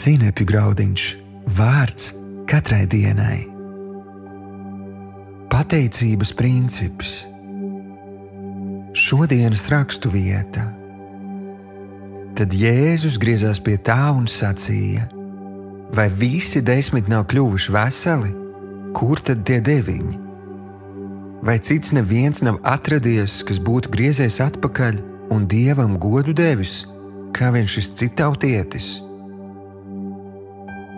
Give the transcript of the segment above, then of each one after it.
Zinepju graudiņš, vārds katrai dienai. Pateicības princips. Šodienas rakstu vieta. Tad Jēzus griezās pie tā un sacīja: vai visi 10 nav kļuvuši veseli? Kur tad tie 9? Vai cits neviens nav atradies, kas būtu griezies atpakaļ un Dievam godu devis, kā vien šis citautietis?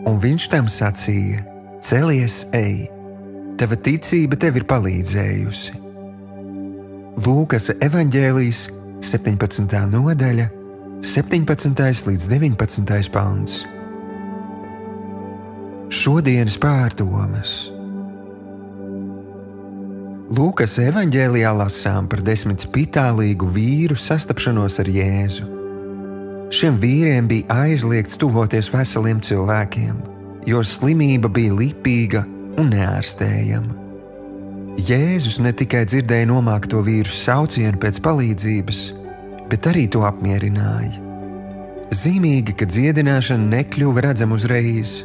Un viņš tam sacīja: celies, ej, tava ticība tev ir palīdzējusi. Lūkas evaņģēlijs, 17. nodaļa, 17. līdz 19. pants. Šodienas pārdomas. Lūkas evaņģēlijā lasām par 10 spitālīgu vīru sastapšanos ar Jēzu. Šiem vīriem bija aizliegts tuvoties veseliem cilvēkiem, jo slimība bija lipīga un neārstējama. Jēzus ne tikai dzirdēja nomākto vīru saucienu pēc palīdzības, bet arī to apmierināja. Zīmīgi, ka dziedināšana nekļuva redzama uzreiz.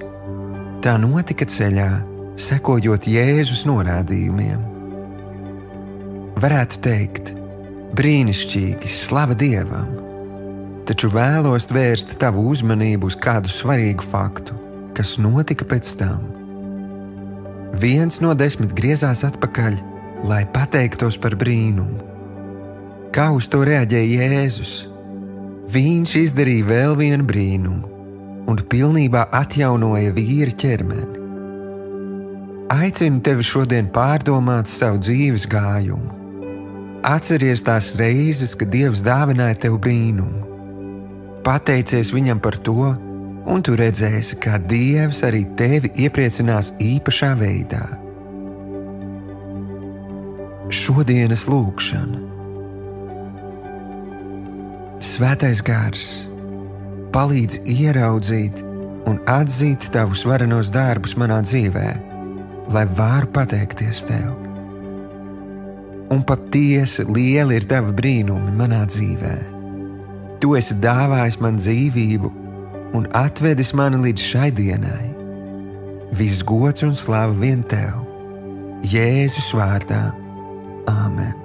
Tā notika ceļā, sekojot Jēzus norādījumiem. Varētu teikt: brīnišķīgi, slava Dievam! Taču vēlos vērst tavu uzmanību uz kādu svarīgu faktu, kas notika pēc tam. Viens no 10 griezās atpakaļ, lai pateiktos par brīnumu. Kā uz to reaģēja Jēzus? Viņš izdarīja vēl vienu brīnumu un pilnībā atjaunoja vīra ķermeni. Aicinu tevi šodien pārdomāt savu dzīves gājumu. Atceries tās reizes, kad Dievs dāvināja tev brīnumu. Pateicies viņam par to, un tu redzēsi, kā Dievs arī tevi iepriecinās īpašā veidā. Šodienas lūkšana. Svētais Gars, palīdz ieraudzīt un atzīt tavus varenos darbus manā dzīvē, lai varu pateikties tev. Un patiesi lieli ir tavi brīnumi manā dzīvē. Tu esi dāvājis man dzīvību un atvedis mani līdz šai dienai. Viss gods un slava vien tev. Jēzus vārdā. Āmen.